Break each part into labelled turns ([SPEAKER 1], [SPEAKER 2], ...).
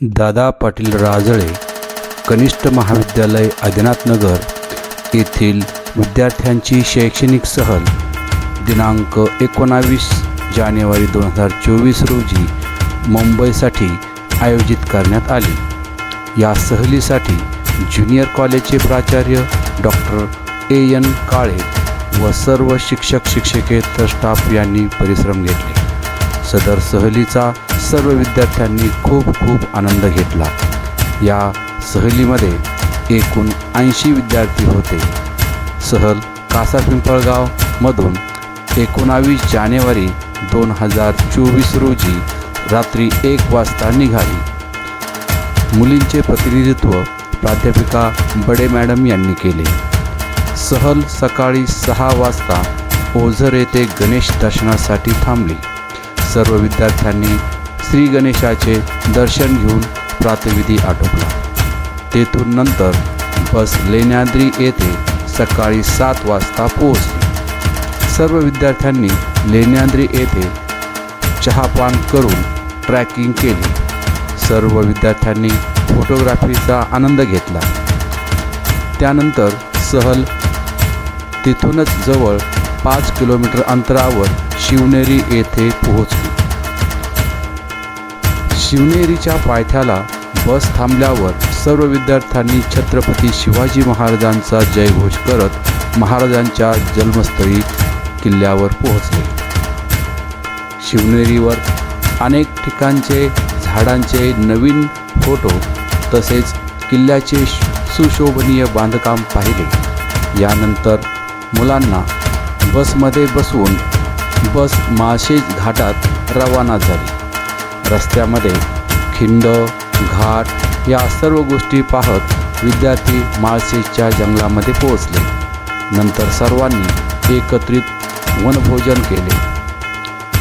[SPEAKER 1] दादा पाटील राजळे कनिष्ठ महाविद्यालय आदिनाथनगर येथील विद्यार्थ्यांची शैक्षणिक सहल दिनांक 19 जानेवारी 2024 रोजी मुंबईसाठी आयोजित करण्यात आली। या सहलीसाठी ज्युनियर कॉलेजचे प्राचार्य डॉक्टर A.N. काळे व सर्व शिक्षक शिक्षकेतर स्टाफ यांनी परिश्रम घेतले। सदर सहलीचा सर्व विद्यार्थ्यांनी खूप आनंद घेतला। या सहलीमध्ये एकूण 80 विद्यार्थी होते। सहल कासारपिंपळगाव मधून 19 जानेवारी 2024 रोजी रात्री 1 वाजता निघाली। मुलींचे प्रतिनिधित्व प्राध्यापिका बडे मॅडम यांनी केले। सहल सकाळी 6 वाजता ओझर येथे गणेश दर्शनासाठी थांबली। सर्व विद्यार्थ्यांनी श्री गणेशाचे दर्शन घेऊन प्रातःविधी आटोपला। तेथून नंतर बस लेण्याद्री येथे सकाळी 7 वाजता पोहोचली। सर्व विद्यार्थ्यांनी लेण्याद्री येथे चहापान करून ट्रॅकिंग केली। सर्व विद्यार्थ्यांनी फोटोग्राफीचा आनंद घेतला। त्यानंतर सहल तिथूनच जवळ 5 किलोमीटर अंतरावर शिवनेरी येथे पोहोचली। शिवनेरीच्या पायथ्याला बस थांबल्यावर सर्व विद्यार्थ्यांनी छत्रपती शिवाजी महाराजांचा जयघोष करत महाराजांच्या जन्मस्थळी किल्ल्यावर पोहोचले। शिवनेरीवर अनेक ठिकाणचे झाडांचे नवीन फोटो तसेच किल्ल्याचे सुशोभनीय बांधकाम पाहिले। यानंतर मुलांना बसमध्ये बसवून बस माळशेज घाटात रवाना झाली। रस्त्यामध्ये खिंड घाट या सर्व गोष्टी पाहत विद्यार्थी माळशेजच्या जंगलामध्ये पोहोचले। नंतर सर्वांनी एकत्रित वनभोजन केले।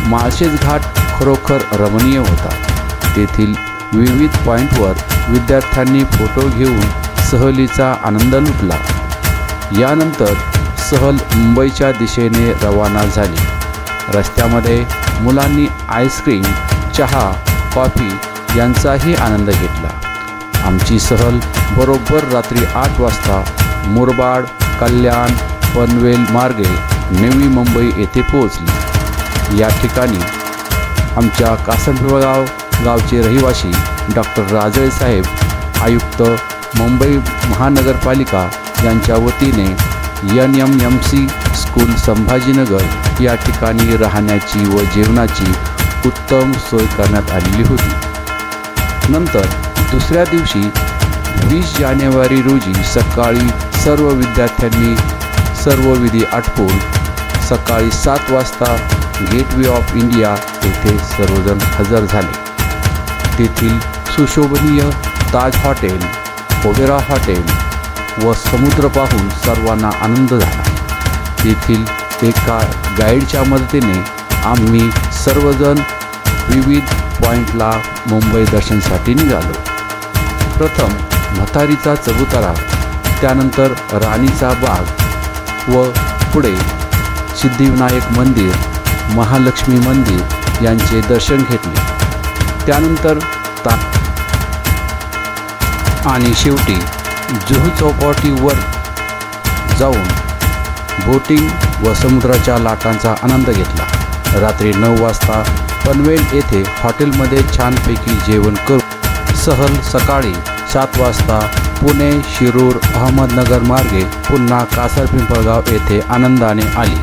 [SPEAKER 1] माळशेज घाट खरोखर रमणीय होता। तेथील विविध पॉईंटवर विद्यार्थ्यांनी फोटो घेऊन सहलीचा आनंद लुटला। यानंतर सहल मुंबईच्या दिशेने रवाना झाली। रस्त्यामध्ये मुलांनी आईस्क्रीम चहा कॉफी यांचाही आनंद घेतला। आमची सहल बरोबर रात्री 8 वाजता मुरबाड कल्याण पनवेल मार्गे नवी मुंबई येथे पोहोचली। या ठिकाणी आमच्या कासारपिंपळगाव गावचे रहिवासी डॉक्टर राजळे साहेब आयुक्त मुंबई महानगरपालिका यांच्या वतीने NMMC स्कूल संभाजीनगर या ठिकाणी राहण्याची व जेवणाची उत्तम सोय करण्यात आलेली होती। नंतर दुसऱ्या दिवशी 20 जानेवारी रोजी सकाळी सर्व विद्यार्थ्यांनी सर्व विधी आटोपून सकाळी 7 वाजता गेटवे ऑफ इंडिया येथे सर्वजण हजर झाले। तेथील सुशोभनीय ताज हॉटेल ओबेरॉय हॉटेल व समुद्र पाहून सर्वांना आनंद झाला। तेथील एका गाईडच्या मदतीने आम्ही सर्वजण विविध पॉईंटला मुंबई दर्शनासाठी निघालो। प्रथम म्हातारीचा चबुतरा, त्यानंतर राणीचा बाग व पुढे सिद्धिविनायक मंदिर महालक्ष्मी मंदिर यांचे दर्शन घेतले। त्यानंतर आणि शेवटी जुहू चौपाटीवर जाऊन बोटिंग व समुद्राच्या लाटांचा आनंद घेतला। रात्री 9 वाजता पनवेल येथे हॉटेलमध्ये छानपैकी जेवण करून सहल सकाळी 7 वाजता पुणे शिरूर अहमदनगर मार्गे पुन्हा कासारपिंपळगाव येथे आनंदाने आली।